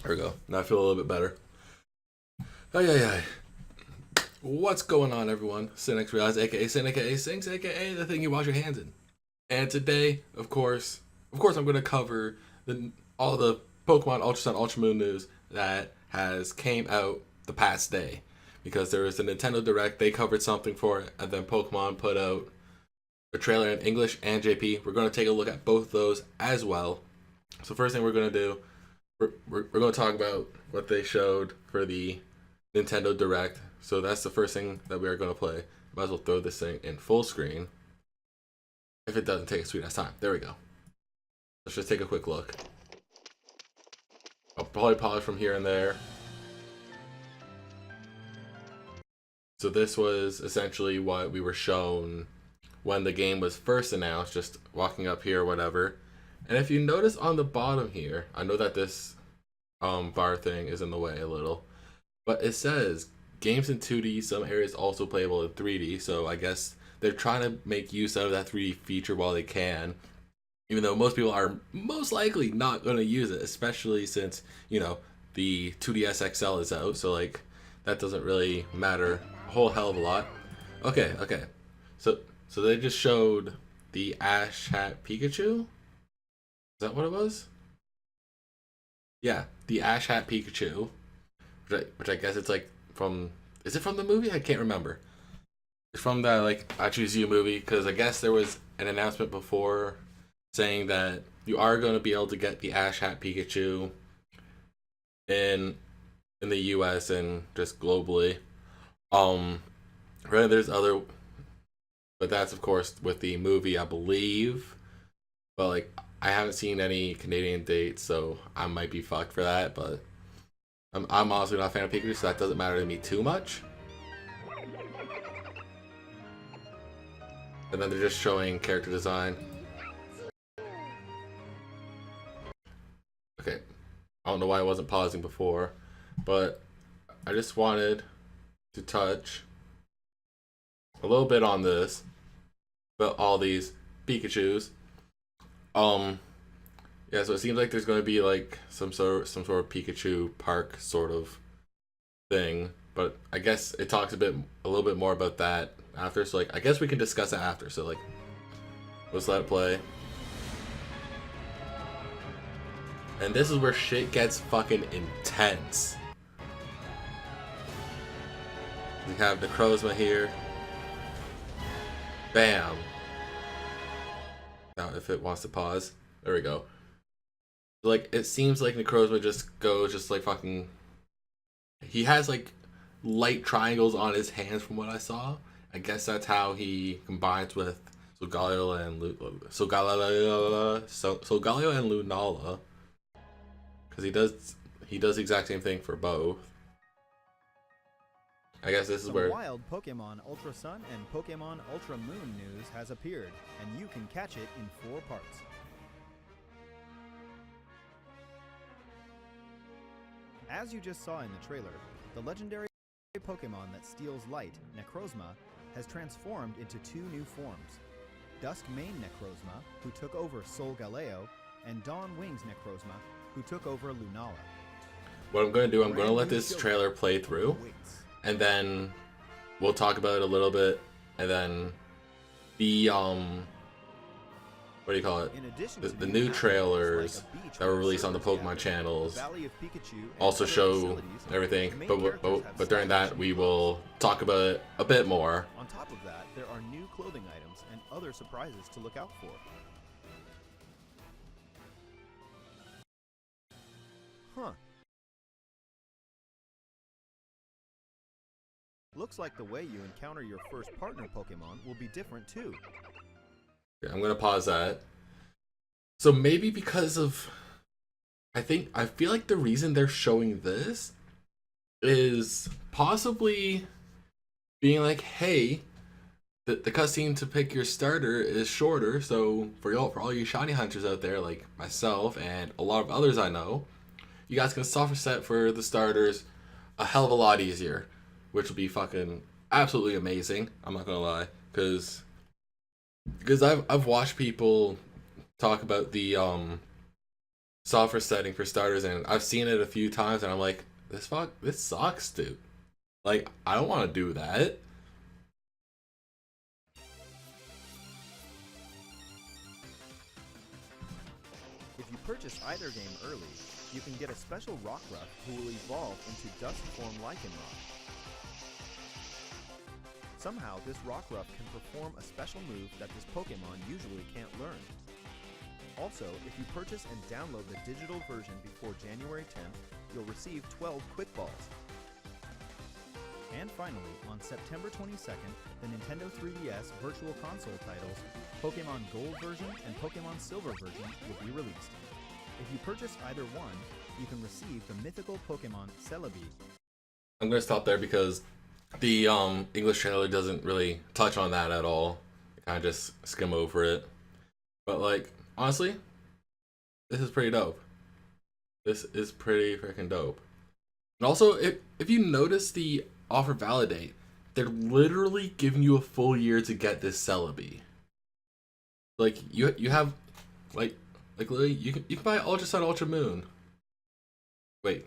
There we go. Now I feel a little bit better. Oh yeah. What's going on, everyone? SiNxRealize, aka Sin, aka Sinx, aka the thing you wash your hands in. And today, of course, I'm going to cover all the Pokemon Ultra Sun, Ultra Moon news that has came out the past day, because there was a Nintendo Direct. They covered something for it, and then Pokemon put out a trailer in English and JP. We're going to take a look at both of those as well. So first thing we're going to do, we're going to talk about what they showed for the Nintendo Direct. So that's the first thing that we are going to play. Might as well throw this thing in full screen. If it doesn't take a sweet ass time. There we go. Let's just take a quick look. I'll probably pause from here and there. So this was essentially what we were shown when the game was first announced, just walking up here or whatever. And if you notice on the bottom here, I know that this bar thing is in the way a little, but it says games in 2D, some areas also playable in 3D, so I guess they're trying to make use out of that 3D feature while they can, even though most people are most likely not going to use it, especially since, you know, the 2DS XL is out, so like that doesn't really matter a whole hell of a lot. Okay. So they just showed the Ash Hat Pikachu? Is that what it was? Yeah, the Ash Hat Pikachu, which I guess it's like from, is it from the movie? I can't remember. It's from that like I Choose You movie, because I guess there was an announcement before saying that you are going to be able to get the Ash Hat Pikachu in the US and just globally. Right, there's other, but that's of course with the movie, I believe. But like I haven't seen any Canadian dates, so I might be fucked for that. But I'm honestly not a fan of Pikachu, so that doesn't matter to me too much. And then they're just showing character design. Okay, I don't know why I wasn't pausing before, but I just wanted to touch a little bit on this, about all these Pikachus. Yeah, so it seems like there's going to be like some sort of Pikachu park sort of thing, but I guess it talks a little bit more about that after. So like, I guess we can discuss it after. So like, let's let it play. And this is where shit gets fucking intense. We have Necrozma here. Bam. Now, if it wants to pause, there we go. Like, it seems like Necrozma just goes, just like fucking. He has like light triangles on his hands, from what I saw. I guess that's how he combines with Solgaleo and Lunala, because he does the exact same thing for both. I guess this is where wild Pokemon Ultra Sun and Pokemon Ultra Moon news has appeared, and you can catch it in 4 parts. As you just saw in the trailer, the legendary Pokemon that steals light, Necrozma, has transformed into 2 new forms. Dusk Mane Necrozma, who took over Solgaleo, and Dawn Wings Necrozma, who took over Lunala. What I'm going to do, I'm going to let this trailer play through, and then we'll talk about it a little bit, and then the what do you call it? The new trailers that were released on the Pokemon channels also show everything, but during that we will talk about it a bit more. On top of that, there are new clothing items and other surprises to look out for. Huh. Looks like the way you encounter your first partner Pokemon will be different too. Okay, I'm gonna pause that. So maybe because of, I feel like the reason they're showing this is possibly being like, hey, the cutscene to pick your starter is shorter, so for all you shiny hunters out there like myself and a lot of others I know, you guys can soft reset for the starters a hell of a lot easier, which will be fucking absolutely amazing. I'm not gonna lie, because I've watched people talk about the software setting for starters, and I've seen it a few times, and I'm like, this sucks, dude. Like, I don't want to do that. If you purchase either game early, you can get a special Rockruff who will evolve into Dusk form Lycanroc. Somehow, this Rockruff can perform a special move that this Pokemon usually can't learn. Also, if you purchase and download the digital version before January 10th, you'll receive 12 Quick Balls. And finally, on September 22nd, the Nintendo 3DS Virtual Console titles, Pokemon Gold version and Pokemon Silver version will be released. If you purchase either one, you can receive the mythical Pokemon Celebi. I'm gonna stop there because the English trailer doesn't really touch on that at all. I kind of just skim over it. But like, honestly, this is pretty dope. This is pretty freaking dope. And also, if you notice the offer validate, they're literally giving you a full year to get this Celebi. Like you have like literally you can buy Ultra Sun, Ultra Moon. Wait,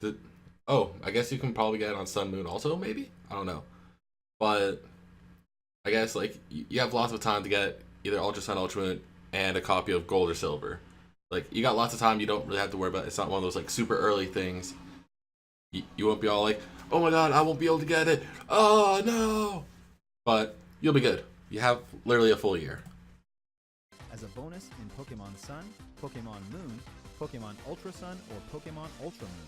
I guess you can probably get it on Sun Moon also, maybe? I don't know. But I guess like you have lots of time to get either Ultra Sun, Ultra Moon, and a copy of Gold or Silver. Like, you got lots of time, you don't really have to worry about it. It's not one of those like super early things. You won't be all like, oh my god, I won't be able to get it. Oh no! But you'll be good. You have literally a full year. As a bonus in Pokemon Sun, Pokemon Moon, Pokemon Ultra Sun, or Pokemon Ultra Moon,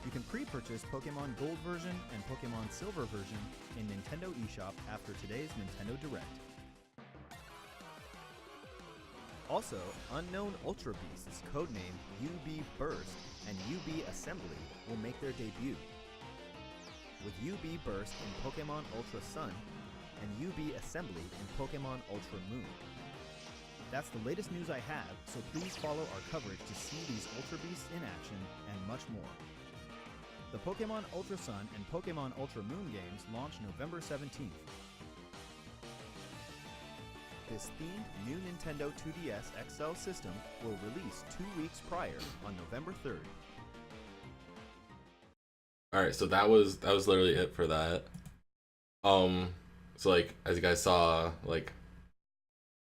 you can pre-purchase Pokemon Gold version and Pokemon Silver version in Nintendo eShop after today's Nintendo Direct. Also, Unknown Ultra Beasts, codenamed UB Burst and UB Assembly, will make their debut. With UB Burst in Pokemon Ultra Sun and UB Assembly in Pokemon Ultra Moon. That's the latest news I have, so please follow our coverage to see these Ultra Beasts in action and much more. The Pokemon Ultra Sun and Pokemon Ultra Moon games launch November 17th. This themed new Nintendo 2DS XL system will release 2 weeks prior on November 3rd. Alright, so that was literally it for that. So like, as you guys saw, like,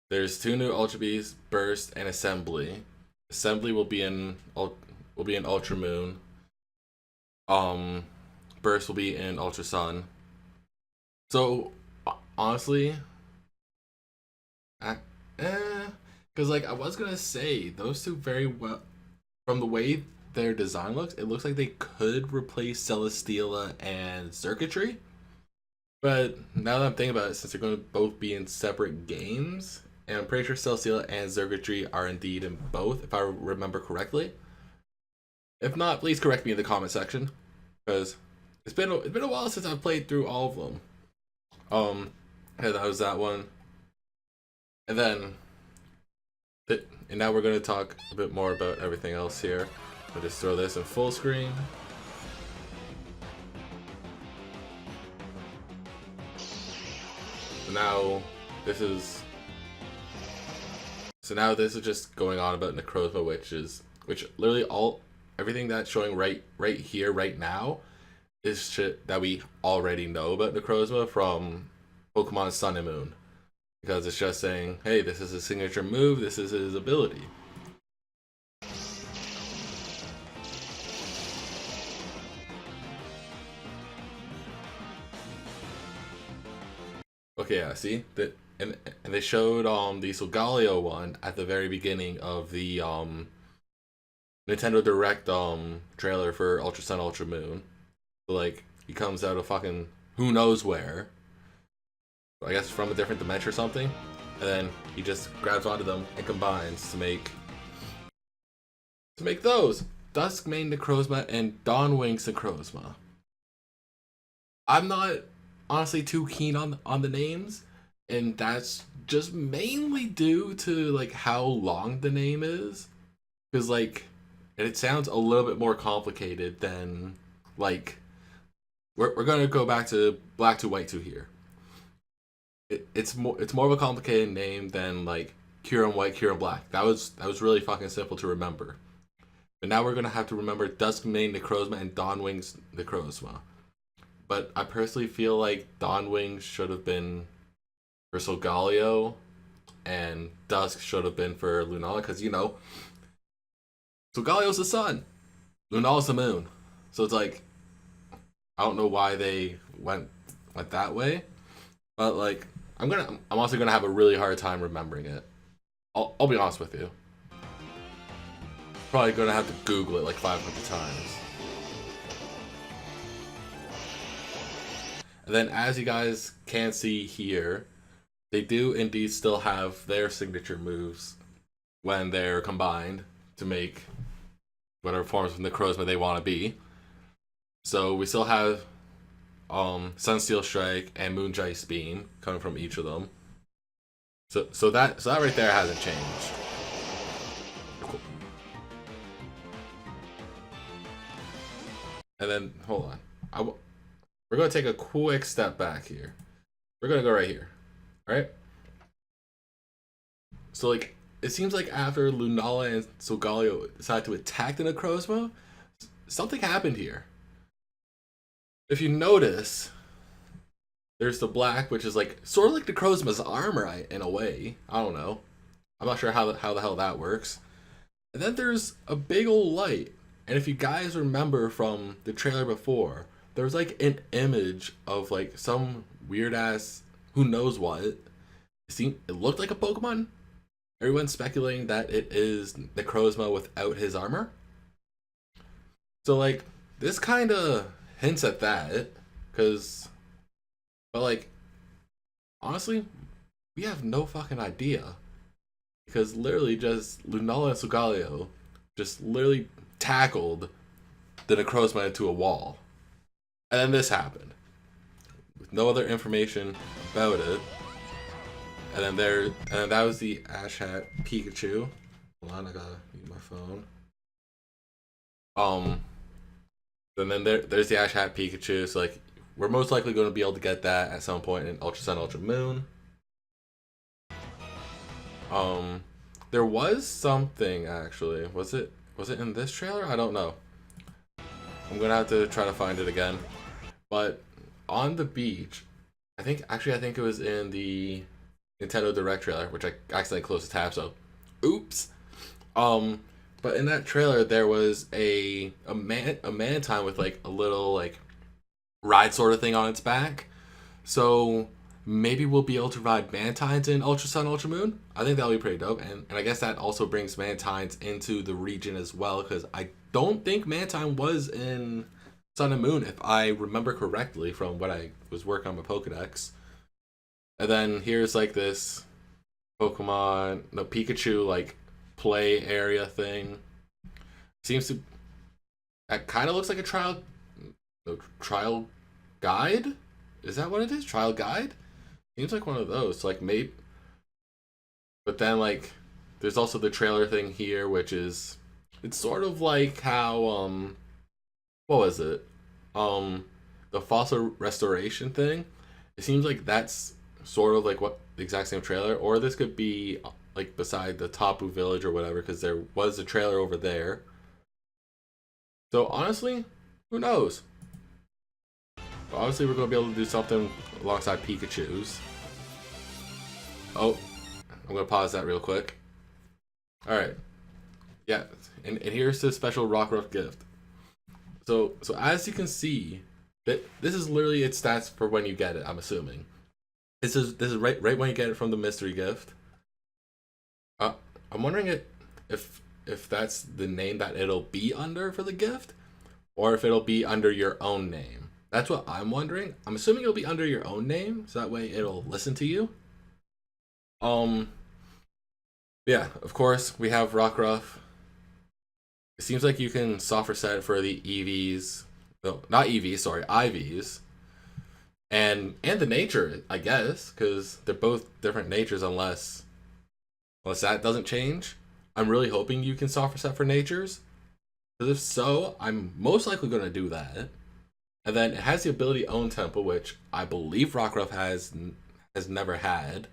there's 2 new Ultra Beasts, Burst and Assembly. Assembly will be in Ultra Moon. Burst will be in Ultra Sun. So honestly, because like I was gonna say those two very well, from the way their design looks, it looks like they could replace Celesteela and Circuitry. But now that I'm thinking about it, since they're going to both be in separate games, and I'm pretty sure Celesteela and Circuitry are indeed in both, if I remember correctly. If not, please correct me in the comment section, because it's been a while since I've played through all of them. And that was that one. And then, and now we're going to talk a bit more about everything else here. I'll just throw this in full screen. So now this is just going on about Necrozma, which literally everything that's showing right here right now is shit that we already know about Necrozma from Pokemon Sun and Moon. Because it's just saying, hey, this is his signature move, this is his ability. Okay, yeah, see? And they showed the Solgaleo one at the very beginning of the Nintendo Direct trailer for Ultra Sun, Ultra Moon. So, like, he comes out of fucking who knows where. I guess from a different dimension or something. And then he just grabs onto them and combines to make those. Duskmane Necrozma and Dawnwing Necrozma. I'm not honestly too keen on the names, and that's just mainly due to like how long the name is. Because like it sounds a little bit more complicated than like we're gonna go back to Black to White 2 here. It's more of a complicated name than like Kyurem White, Kyurem Black. That was really fucking simple to remember. But now we're gonna have to remember Duskmane Necrozma and Dawnwing's Necrozma. But I personally feel like Dawnwing should have been for Solgaleo, and Dusk should have been for Lunala, because Solgaleo's the sun, Lunala's the moon. So it's like I don't know why they went that way, but like I'm also gonna have a really hard time remembering it. I'll be honest with you. Probably gonna have to Google it like 500 times. And then, as you guys can see here, they do indeed still have their signature moves when they're combined to make whatever forms of Necrozma they want to be. So we still have Sunsteel Strike and Moongeist Beam coming from each of them. So that right there hasn't changed. Cool. And then hold on, we're gonna take a quick step back here. We're gonna go right here, all right? So like it seems like after Lunala and Solgaleo decided to attack the Necrozma, something happened here. If you notice, there's the black, which is like sort of like Necrozma's armor in a way. I don't know. I'm not sure how the hell that works. And then there's a big old light. And if you guys remember from the trailer before, there was like an image of like some weird ass who knows what. It looked like a Pokemon. Everyone's speculating that it is Necrozma without his armor. So like this kind of hints at that, but like honestly, we have no fucking idea, because literally just Lunala and Solgaleo just literally tackled the Necrozma into a wall, and then this happened with no other information about it. And then that was the Ash Hat Pikachu. Hold on, I gotta use my phone. And then there's the Ash Hat Pikachu. So like we're most likely going to be able to get that at some point in Ultra Sun, Ultra Moon. There was something actually. Was it in this trailer? I don't know. I'm gonna have to try to find it again. But on the beach, I think it was in the Nintendo Direct trailer, which I accidentally closed the tab, so oops. But in that trailer there was a Mantine with like a little like ride sort of thing on its back. So maybe we'll be able to ride Mantines in Ultra Sun, Ultra Moon. I think that'll be pretty dope. And I guess that also brings Mantines into the region as well, because I don't think Mantine was in Sun and Moon, if I remember correctly from what I was working on my Pokedex. And then here's like this Pikachu like play area thing. That kind of looks like a trial guide. Is that what it is? Trial guide? Seems like one of those. Like maybe, but then like there's also the trailer thing here, which is it's sort of like how what was it? The fossil restoration thing. It seems like that's sort of like what the exact same trailer, or this could be like beside the Tapu Village or whatever, because there was a trailer over there. So honestly, who knows? But obviously, we're gonna be able to do something alongside Pikachu's. Oh, I'm gonna pause that real quick. All right, yeah, and here's the special Rockruff gift. So as you can see, that this is literally its stats for when you get it. I'm assuming this is right when you get it from the mystery gift. I'm wondering if that's the name that it'll be under for the gift, or if it'll be under your own name. That's what I'm wondering. I'm assuming it'll be under your own name, so that way it'll listen to you. Yeah, of course we have Rockruff. It seems like you can soft reset for the EVs. No, not EVs, sorry, IVs. And the nature, I guess, because they're both different natures unless that doesn't change. I'm really hoping you can soft reset for natures, because if so, I'm most likely going to do that. And then it has the ability Own Temple, which I believe Rockruff has never had.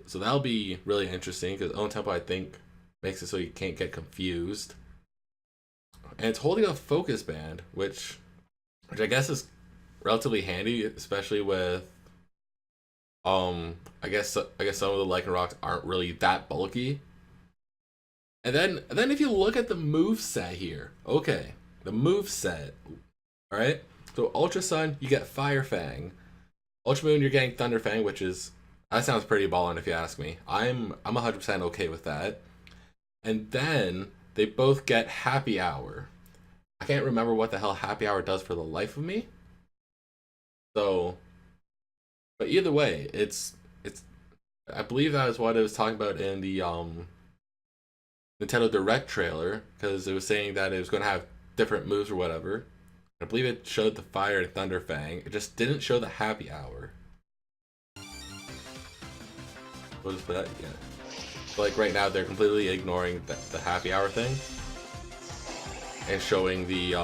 So that'll be really interesting, because Own Temple, I think, makes it so you can't get confused. and it's holding a focus band, which I guess is relatively handy, especially with I guess some of the Lycanrocs aren't really that bulky. And then if you look at the move set here, okay, the move set, all right. So Ultra Sun, you get Fire Fang. Ultra Moon, you're getting Thunder Fang, which is that sounds pretty ballin' if you ask me. I'm 100% okay with that. And then they both get Happy Hour. I can't remember what the hell Happy Hour does for the life of me. So, but either way, it's I believe that is what it was talking about in the Nintendo Direct trailer, because it was saying that it was going to have different moves or whatever. I believe it showed the Fire and Thunder Fang. It just didn't show the Happy Hour. What is that? Yeah. So like right now, they're completely ignoring the Happy Hour thing and showing the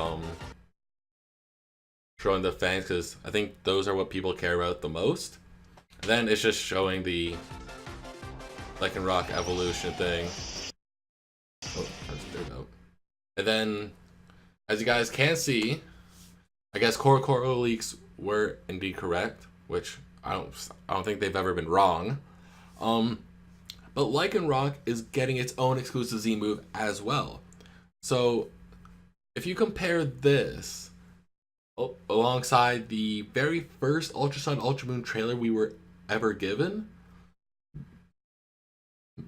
fangs, because I think those are what people care about the most. And then it's just showing the Lycanroc evolution thing. Oh, there we go. And then, as you guys can see, I guess Coro leaks were indeed correct, which I don't think they've ever been wrong. But Lycanroc is getting its own exclusive Z move as well. So if you compare this alongside the very first Ultra Sun Ultra Moon trailer we were ever given,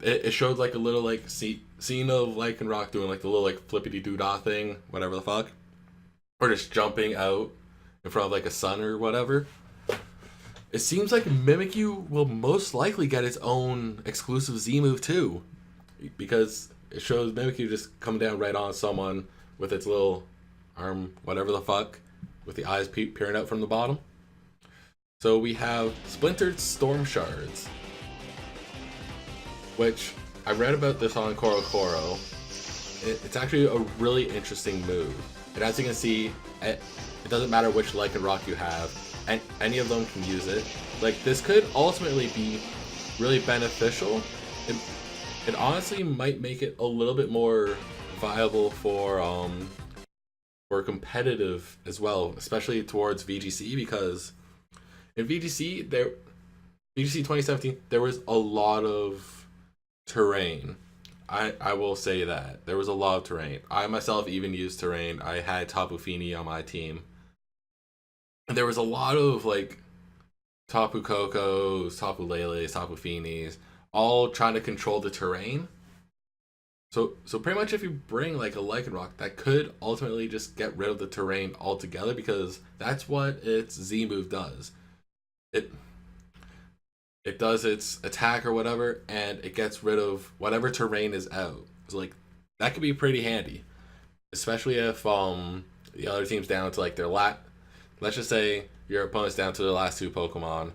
it showed like a little like scene of Lycanroc doing like the little like flippity doo dah thing, whatever the fuck, or just jumping out in front of like a sun or whatever. It seems like Mimikyu will most likely get its own exclusive Z move too, because it shows Mimikyu just come down right on someone with its little arm, whatever the fuck, with the eyes peering out from the bottom. So we have Splintered Storm Shards, which I read about this on Coro. It's actually a really interesting move. And as you can see, it doesn't matter which Lycanroc you have, and any of them can use it. Like, this could ultimately be really beneficial. It honestly might make it a little bit more viable for competitive as well, especially towards VGC, because in VGC 2017 there was a lot of terrain. I will say that there was a lot of terrain. I myself even used terrain. I had Tapu Fini on my team. And there was a lot of like Tapu Kokos, Tapu Leles, Tapu Finis, all trying to control the terrain. So pretty much if you bring like a Lycanroc, that could ultimately just get rid of the terrain altogether, because that's what its Z move does. It does its attack or whatever, and it gets rid of whatever terrain is out. So like that could be pretty handy, especially if the other team's down to like their let's just say your opponent's down to their last two Pokemon,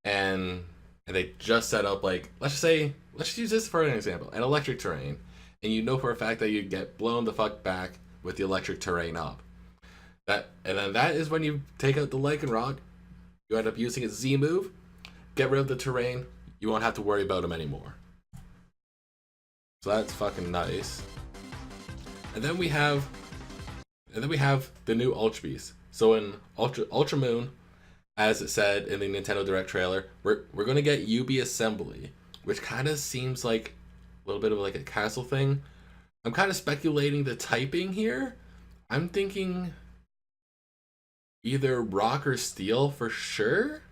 and they just set up like let's just use this for an example, an electric terrain, and you know for a fact that you get blown the fuck back with the electric terrain up. And then that is when you take out the Lycanroc, you end up using its Z move, get rid of the terrain, you won't have to worry about them anymore. So that's fucking nice. And then we have the new Ultra Beast. So in Ultra Moon, as it said in the Nintendo Direct trailer, we're gonna get UB Assembly, which kind of seems like a little bit of like a castle thing. I'm kind of speculating the typing here. I'm thinking either rock or steel for sure.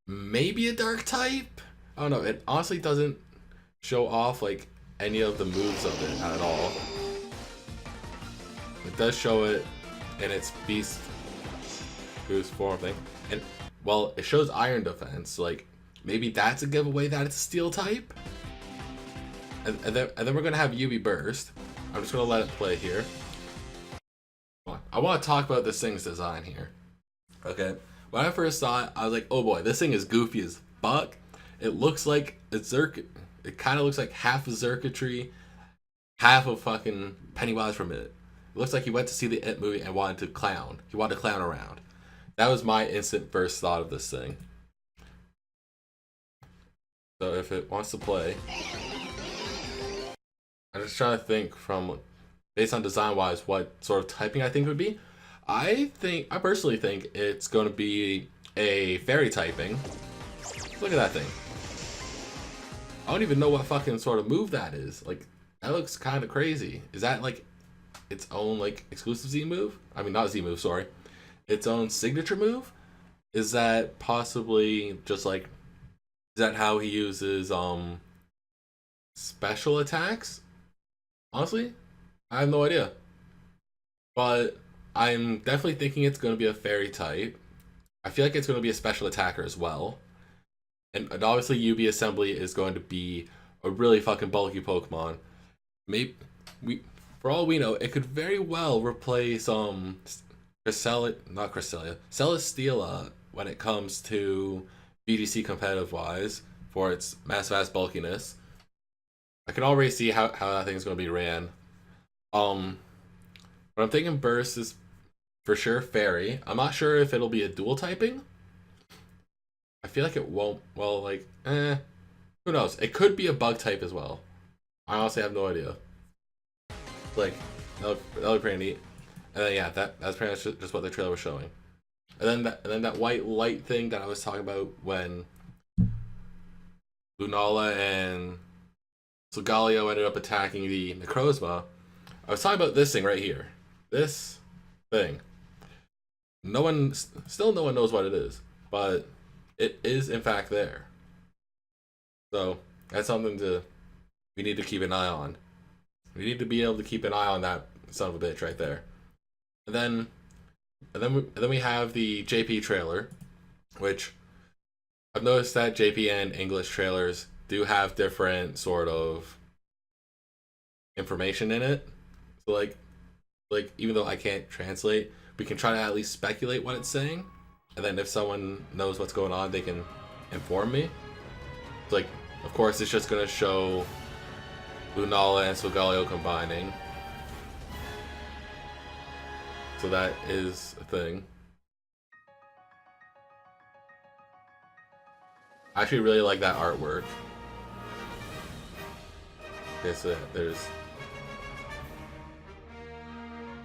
Maybe a dark type. I don't know. It honestly doesn't show off like any of the moves of it at all. It does show it in its beast boost form thing, and well, it shows iron defense. Like maybe that's a giveaway that it's a steel type. And then we're gonna have UB burst. I'm just gonna let it play here. I want to talk about this thing's design here. Okay, when I first saw it, I was like, oh boy, this thing is goofy as fuck. It looks like a it kind of looks like half a Xurkitree, half a fucking Pennywise from It. It looks like he went to see the It movie and wanted to clown. He wanted to clown around. That was my instant first thought of this thing. So if it wants to play, I'm just trying to think from based on design wise, what sort of typing I think would be. I personally think it's going to be a fairy typing. Look at that thing. I don't even know what fucking sort of move that is. Like, that looks kind of crazy. Is that like its own like exclusive Z move? I mean, not Z move, sorry. Its own signature move? Is that possibly just like, is that how he uses special attacks? Honestly, I have no idea. But I'm definitely thinking it's going to be a fairy type. I feel like it's going to be a special attacker as well. And obviously, UB Assembly is going to be a really fucking bulky Pokemon. Maybe for all we know, it could very well replace Celesteela when it comes to VGC competitive wise for its mass fast bulkiness. I can already see how that thing's going to be ran. But I'm thinking Burst is for sure Fairy. I'm not sure if it'll be a dual typing. I feel like it won't. Well, like, who knows? It could be a bug type as well. I honestly have no idea. Like, that'll be pretty neat. And then yeah, that's pretty much just what the trailer was showing. And then that white light thing that I was talking about when Lunala and Solgaleo ended up attacking the Necrozma. I was talking about this thing right here. This thing. No one knows what it is, but it is in fact there. So that's something we need to keep an eye on. We need to be able to keep an eye on that son of a bitch right there. And then we have the JP trailer, which I've noticed that JP and English trailers do have different sort of information in it. So like even though I can't translate, we can try to at least speculate what it's saying, and then if someone knows what's going on, they can inform me. So like, of course, it's just gonna show Lunala and Solgaleo combining. So that is a thing. I actually really like that artwork. Okay, so there's...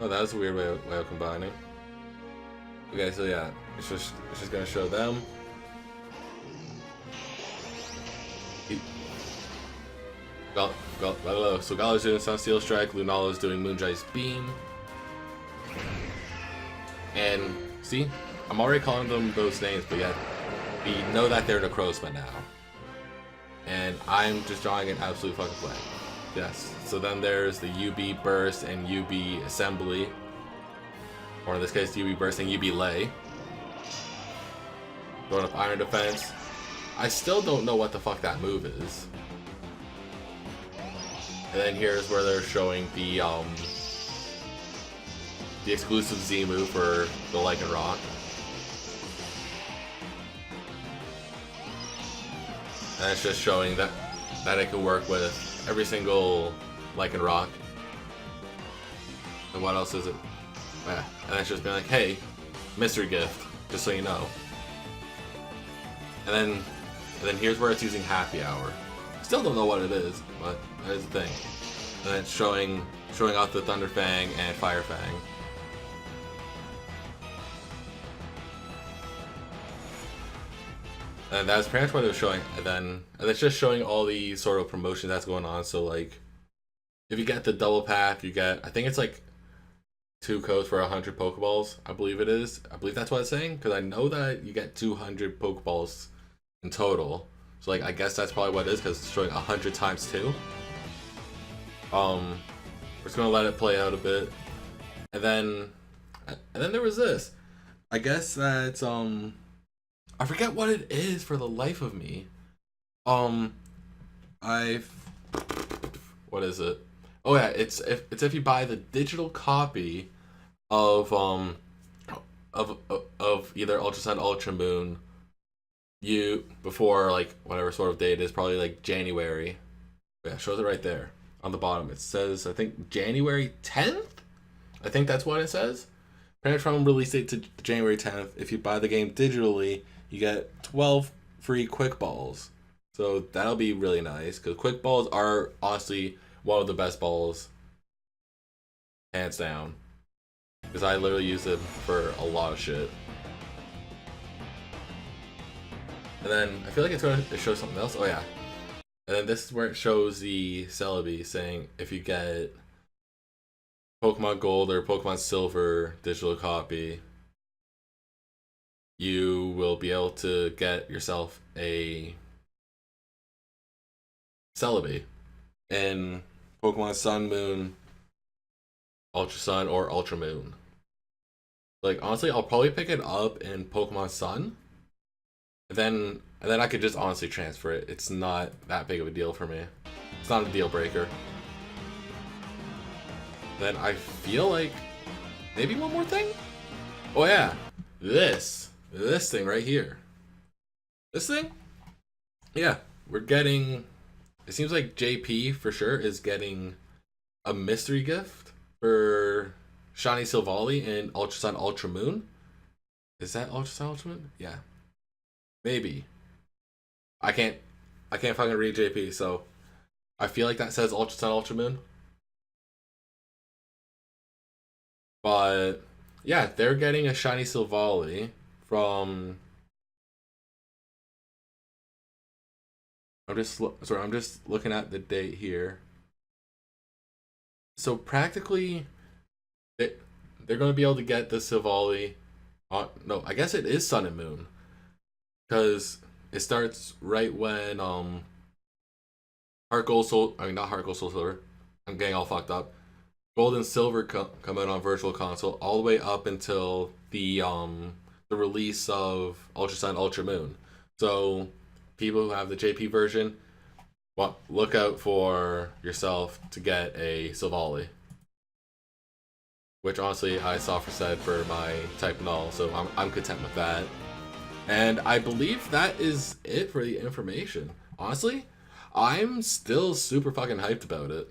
Oh, that was a weird way of combining. Okay, so yeah, it's just gonna show them. So Gala's doing Sunsteel Strike, Lunala's doing Moonjai's Beam. And see, I'm already calling them those names, but yet we know that they're Necrozma now. And I'm just drawing an absolute fucking blank. Yes. So then there's the UB Burst and UB Assembly. Or in this case, UB Burst and UB Lay. Throwing up Iron Defense. I still don't know what the fuck that move is. And then here's where they're showing the exclusive Z move for the Lycanroc. And it's just showing that it can work with every single Lycanroc. And what else is it? Yeah. And it's just been like, hey, mystery gift, just so you know. And then here's where it's using Happy Hour. Still don't know what it is, but that is the thing. And then it's showing off the Thunder Fang and Fire Fang. And that's pretty much what it was showing. And it's just showing all the sort of promotion that's going on. So like, if you get the double pack, you get, I think it's like 2 codes for 100 Pokeballs. I believe it is. I believe that's what it's saying, because I know that you get 200 Pokeballs in total. So like, I guess that's probably what it is, because it's showing 100 times 2. We're just gonna let it play out a bit, and then there was this. I guess that's I forget what it is for the life of me. What is it? Oh yeah, it's if you buy the digital copy of either Ultra Sun, Ultra Moon, you before like whatever sort of day it is, probably like January. Yeah, it shows it right there on the bottom. It says, I think, January 10th? I think that's what it says. Parent from release date to January 10th. If you buy the game digitally, you get 12 free Quick Balls. So that'll be really nice, because Quick Balls are honestly one of the best balls hands down. Because I literally use it for a lot of shit. And then I feel like it's going to show something else. Oh yeah. And then this is where it shows the Celebi saying if you get Pokemon Gold or Pokemon Silver digital copy, you will be able to get yourself a Celebi in Pokemon Sun, Moon, Ultra Sun, or Ultra Moon. Like honestly, I'll probably pick it up in Pokemon Sun. And then I could just honestly transfer it. It's not that big of a deal for me. It's not a deal breaker. Then I feel like maybe one more thing? Oh yeah, this thing right here. This thing? Yeah, we're getting, it seems like JP for sure is getting a mystery gift for Shiny Silvally in Ultra Sun Ultra Moon. Is that Ultra Sun Ultra Moon? Yeah. Maybe. I can't fucking read JP, so I feel like that says Ultra Sun Ultra Moon. But yeah, they're getting a Shiny Silvally from. I'm just looking at the date here. So practically, they're going to be able to get the Silvally. No, I guess it is Sun and Moon, because it starts right when Heart Gold Soul. I mean, not Heart Gold Soul Silver. I'm getting all fucked up. Gold and Silver come out on Virtual Console all the way up until the release of Ultra Sun Ultra Moon. So people who have the JP version, look out for yourself to get a Silvally, which honestly I saw for said for my type null, so I'm content with that. And I believe that is it for the information. Honestly, I'm still super fucking hyped about it.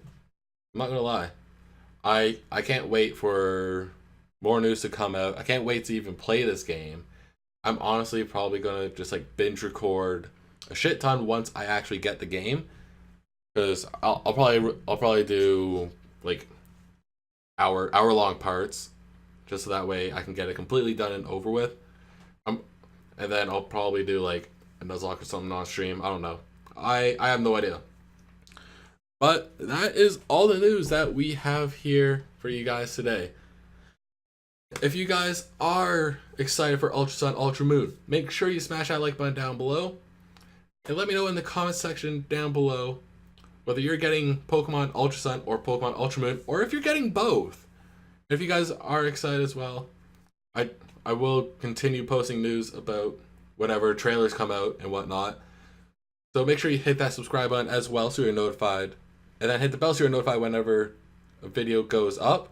I'm not gonna lie. I can't wait for more news to come out. I can't wait to even play this game. I'm honestly probably gonna just like binge record a shit ton once I actually get the game, because I'll probably do like hour long parts, just so that way I can get it completely done and over with. And then I'll probably do like a Nuzlocke or something on stream. I don't know. I have no idea. But that is all the news that we have here for you guys today. If you guys are excited for Ultra Sun Ultra Moon, make sure you smash that like button down below. And let me know in the comment section down below whether you're getting Pokemon Ultra Sun or Pokemon Ultra Moon, or if you're getting both. If you guys are excited as well, I will continue posting news about whenever trailers come out and whatnot. So make sure you hit that subscribe button as well so you're notified. And then hit the bell so you're notified whenever a video goes up.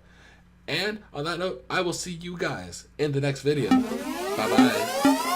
And on that note, I will see you guys in the next video. Bye bye.